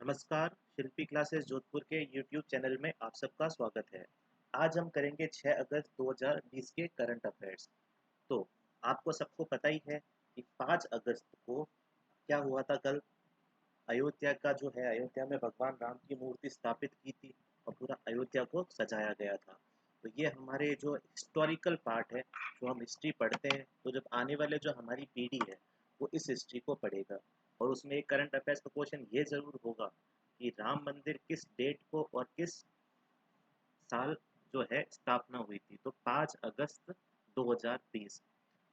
नमस्कार, शिल्पी क्लासेस जोधपुर के YouTube channel में आप सबका स्वागत है। आज हम करेंगे 6 अगस्त 2020 के करंट अफेयर्स। तो आपको सबको पता ही है कि 5 अगस्त को क्या हुआ था कल। अयोध्या का जो है, अयोध्या में भगवान राम की मूर्ति स्थापित की थी और पूरा अयोध्या को सजाया गया था। तो ये हमारे जो हिस्टोरिकल पार्ट है, जो हम हिस्ट्री पढ़ते हैं, तो जब आने वाले जो हमारी पीढ़ी है वो इस हिस्ट्री को पढ़ेगा। और उसमें एक करंट अफेयर्स का क्वेश्चन ये जरूर होगा कि राम मंदिर किस डेट को और किस साल जो है स्थापना हुई थी। तो 5 अगस्त 2020।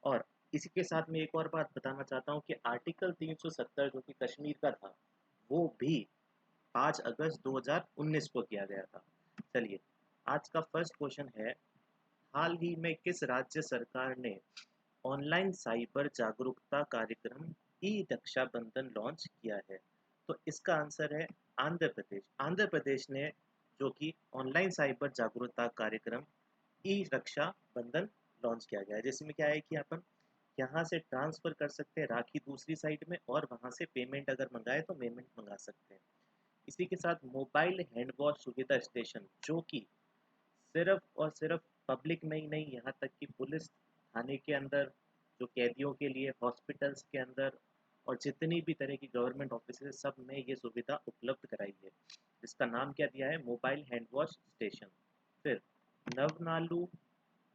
और इसी के साथ में एक और बात बताना चाहता हूँ कि आर्टिकल 370 जो कि कश्मीर का था, वो भी 5 अगस्त 2019 को किया गया था। चलिए, आज का फर्स्ट क्वेश्चन है, हाल ही में किस राज्य सरकार ने ऑनलाइन साइबर जागरूकता कार्यक्रम ई रक्षाबंधन लॉन्च किया है? तो इसका आंसर है आंध्र प्रदेश। आंध्र प्रदेश ने जो कि ऑनलाइन साइबर जागरूकता कार्यक्रम ई रक्षा बंधन लॉन्च किया गया है, जिसमें क्या है कि अपन यहाँ से ट्रांसफर कर सकते हैं राखी दूसरी साइड में, और वहाँ से पेमेंट अगर मंगाए तो पेमेंट मंगा सकते हैं। इसी के साथ मोबाइल हैंड वॉश सुविधा स्टेशन, जो कि सिर्फ और सिर्फ पब्लिक में ही नहीं, यहाँ तक कि पुलिस थाने के अंदर, जो कैदियों के लिए, हॉस्पिटल्स के अंदर, और जितनी भी तरह की गवर्नमेंट ऑफिस है, सब में ये सुविधा उपलब्ध कराई है, जिसका नाम क्या दिया है, मोबाइल हैंड वॉश स्टेशन। फिर नवनालू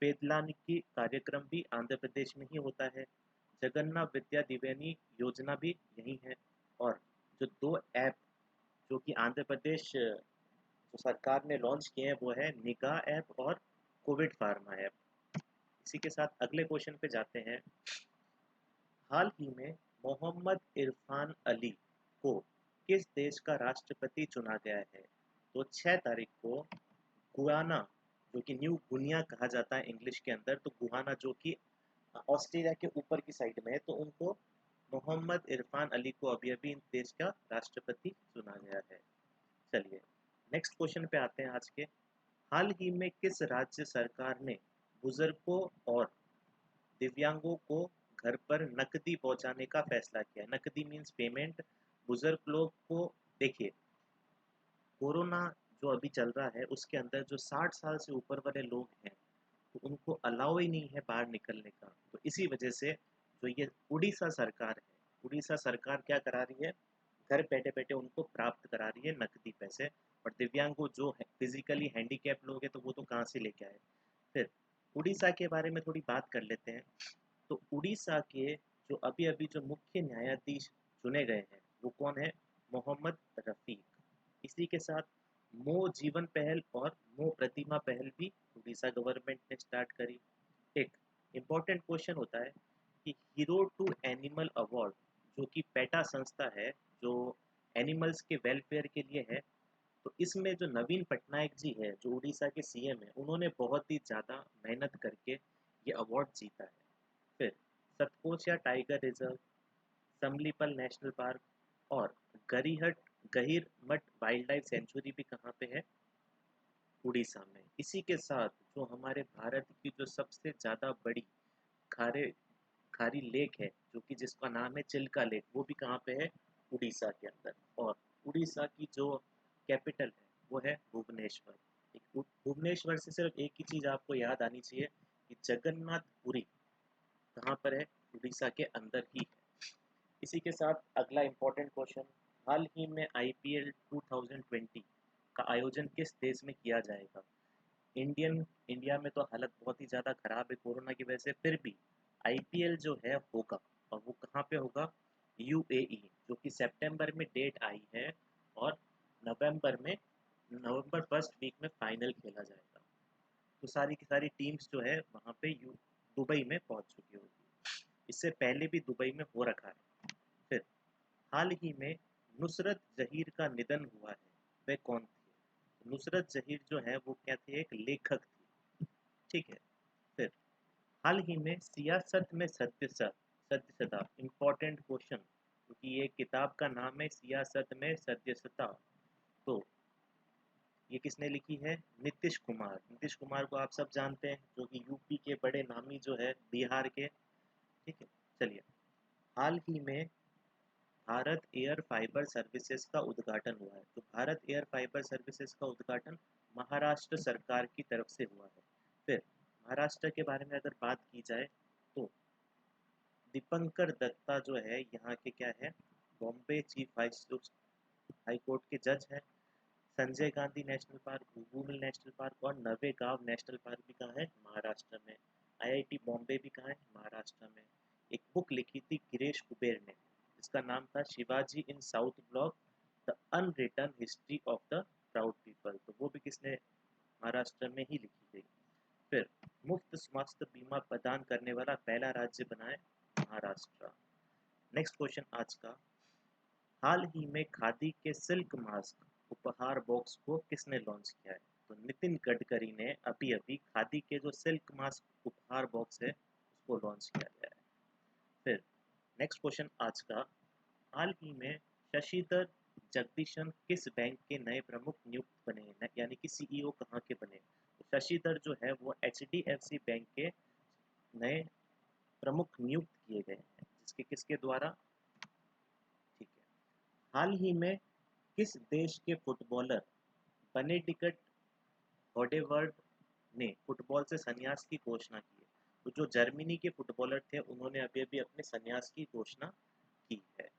पेदलानिकी कार्यक्रम भी आंध्र प्रदेश में ही होता है। जगन्नाथ विद्या दिवेनी योजना भी यही है। और जो दो ऐप जो कि आंध्र प्रदेश जो सरकार ने लॉन्च किए हैं, वो है निगाह ऐप और कोविड फार्मा ऐप। इसी के साथ अगले क्वेश्चन पे जाते हैं। हाल ही में मोहम्मद इरफान अली को किस देश का राष्ट्रपति चुना गया है? तो 6 तारीख को गुयाना, जो कि न्यू गुनिया कहा जाता है इंग्लिश के अंदर, तो गुयाना जो कि ऑस्ट्रेलिया के ऊपर की साइड में है, तो उनको मोहम्मद इरफान अली को अभी अभी इन देश का राष्ट्रपति चुना गया है। चलिए, नेक्स्ट क्वेश्चन पे आते हैं आज के। हाल ही में किस राज्य सरकार ने बुजुर्गों और दिव्यांगों को घर पर नकदी पहुंचाने का फैसला किया? नकदी मीन्स पेमेंट। बुजुर्ग लोग को, देखिए, कोरोना जो अभी चल रहा है उसके अंदर जो 60 साल से ऊपर वाले लोग हैं, तो उनको अलाउ ही नहीं है बाहर निकलने का। तो इसी वजह से जो ये उड़ीसा सरकार है, उड़ीसा सरकार क्या करा रही है, घर बैठे बैठे उनको प्राप्त करा रही है नकदी पैसे। और दिव्यांगों जो है, फिजिकली हैंडीकैप लोग हैं, तो वो तो कहाँ से लेके आए। फिर उड़ीसा के बारे में थोड़ी बात कर लेते हैं। तो उड़ीसा के जो अभी अभी जो मुख्य न्यायाधीश चुने गए हैं, वो कौन है, मोहम्मद रफीक। इसी के साथ मो जीवन पहल और मो प्रतिमा पहल भी उड़ीसा गवर्नमेंट ने स्टार्ट करी। एक इम्पॉर्टेंट क्वेश्चन होता है कि हीरो टू एनिमल अवार्ड, जो कि पेटा संस्था है, जो एनिमल्स के वेलफेयर के लिए है, तो इसमें जो नवीन पटनायक जी है, जो उड़ीसा के सीएम है, उन्होंने बहुत ही ज़्यादा मेहनत करके ये अवार्ड जीता है। फिर सतकोचिया टाइगर रिजर्व, समलीपल नेशनल पार्क और गरीहट गहीरमठ वाइल्ड लाइफ सेंचुरी भी कहाँ पे है, उड़ीसा में। इसी के साथ जो हमारे भारत की जो सबसे ज़्यादा बड़ी खारे खारी लेक है, जो कि जिसका नाम है चिल्का लेक, वो भी कहाँ पे है, उड़ीसा के अंदर। और उड़ीसा की जो कैपिटल है वो है भुवनेश्वर। भुवनेश्वर से सिर्फ एक ही चीज़ आपको याद आनी चाहिए कि जगन्नाथपुरी कहाँ पर है, उड़ीसा के अंदर ही है। इसी के साथ अगला इम्पोर्टेंट क्वेश्चन, हाल ही में आईपीएल 2020 का आयोजन किस देश में किया जाएगा? इंडिया में तो हालत बहुत ही ज़्यादा खराब है कोरोना की वजह से, फिर भी आईपीएल जो है होगा। और वो कहाँ पे होगा, यूएई, जो कि सितंबर में डेट आई है। और नवंबर में, नवंबर फर्स्ट वीक में फाइनल खेला जाएगा। तो सारी की सारी टीम्स जो है वहाँ पे दुबई में पहुँच चुकी होगी। इससे पहले भी दुबई में हो रखा है। फिर हाल ही में नुसरत जहीर का निधन हुआ है, वह कौन थी? नुसरत जहीर जो है वो क्या थी, एक लेखक थी। ठीक है। फिर हाल ही में सियासत में सत्यसता, इम्पोर्टेंट क्वेश्चन, क्योंकि ये किताब का नाम है सियासत में सत्यसता। तो ये किसने लिखी है, नीतीश कुमार। नीतीश कुमार को आप सब जानते हैं, जो कि यूपी के बड़े नामी जो है, बिहार के। ठीक है। चलिए, हाल ही में भारत एयर फाइबर सर्विसेज का उद्घाटन हुआ है। तो भारत एयर फाइबर सर्विसेज का उद्घाटन महाराष्ट्र सरकार की तरफ से हुआ है। फिर महाराष्ट्र के बारे में अगर बात की जाए तो दीपंकर दत्ता जो है यहाँ के क्या है, बॉम्बे चीफ हाई कोर्ट के जज हैं। संजय गांधी नेशनल पार्क, भूगुल नेशनल पार्क और नवेगांव नेशनल पार्क भी कहाँ है, महाराष्ट्र में। आईआईटी बॉम्बे भी कहाँ है, महाराष्ट्र में। एक बुक लिखी थी गिरीश कुबेर ने, जिसका नाम था Shivaji in South Block, the unwritten history of the proud people. तो वो भी किसने, महाराष्ट्र में ही लिखी गई। फिर मुफ्त स्वास्थ्य बीमा प्रदान करने वाला पहला राज्य बना है महाराष्ट्र। नेक्स्ट क्वेश्चन आज का, हाल ही में खादी के सिल्क मास्क उपहार बॉक्स को किसने लॉन्च किया है? तो नितिन गडकरी ने अभी अभी खादी के जो सिल्क मास्क उपहार बॉक्स है उसको लॉन्च किया गया है। फिर नेक्स्ट क्वेश्चन आज का, हाल ही में शशिधर जगदीशन किस बैंक के नए प्रमुख नियुक्त बने हैं, यानी कि सीईओ कहाँ के बने? तो शशिधर जो है वो एचडीएफसी बैंक के नए प्रमुख नियुक्त किए गए हैं, जिसके किसके द्वारा, ठीक है। हाल ही में किस देश के फुटबॉलर बेनेडिक्ट हॉडेवर्ड ने फुटबॉल से संन्यास की घोषणा की है? तो जो जर्मनी के फुटबॉलर थे उन्होंने अभी अभी अपने संन्यास की घोषणा की है।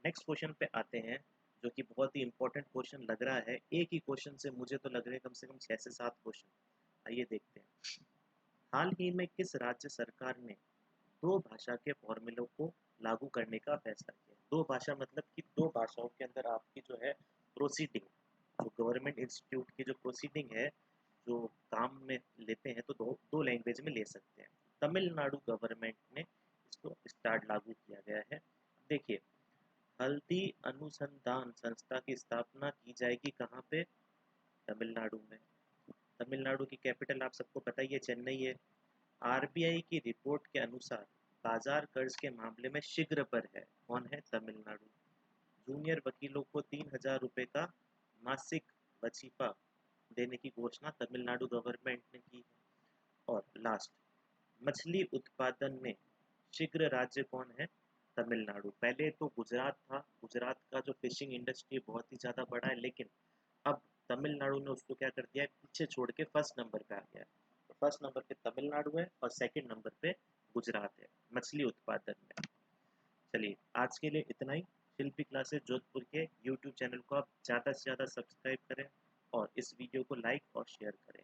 नेक्स्ट क्वेश्चन पे आते हैं, जो कि बहुत ही इंपॉर्टेंट क्वेश्चन लग रहा है। एक ही क्वेश्चन से मुझे तो लग रहे हैं कम से कम 6 से 7 क्वेश्चन। आइए देखते हैं। हाल ही में किस राज्य सरकार ने दो भाषा के फॉर्मूलों को लागू करने का फैसला किया? दो भाषा मतलब कि दो भाषाओं के अंदर आपकी जो है प्रोसीडिंग, जो गवर्नमेंट इंस्टीट्यूट की जो प्रोसीडिंग है, जो काम में लेते हैं, तो दो दो लैंग्वेज में ले सकते हैं। तमिलनाडु गवर्नमेंट ने इसको स्टार्ट लागू किया गया है। देखिए, हल्दी अनुसंधान संस्था की स्थापना की जाएगी कहाँ पे, तमिलनाडु में। तमिलनाडु की कैपिटल आप सबको पता ही है, चेन्नई है। आरबीआई की रिपोर्ट के अनुसार बाजार कर्ज के मामले में शीघ्र पर है, कौन है, तमिलनाडु। जूनियर वकीलों को 3,000 रुपये का मासिक वजीफा देने की घोषणा तमिलनाडु गवर्नमेंट ने की है। और लास्ट, मछली उत्पादन में शीघ्र राज्य कौन है, तमिलनाडु। पहले तो गुजरात था, गुजरात का जो फिशिंग इंडस्ट्री बहुत ही ज़्यादा बड़ा है, लेकिन अब तमिलनाडु ने उसको क्या कर दिया है, पीछे छोड़ के फर्स्ट नंबर पे आ गया है। तो फर्स्ट नंबर पे तमिलनाडु है और सेकंड नंबर पे गुजरात है मछली उत्पादन में। चलिए आज के लिए इतना ही। शिल्पी क्लासेस जोधपुर के यूट्यूब चैनल को आप ज़्यादा से ज़्यादा सब्सक्राइब करें और इस वीडियो को लाइक और शेयर करें।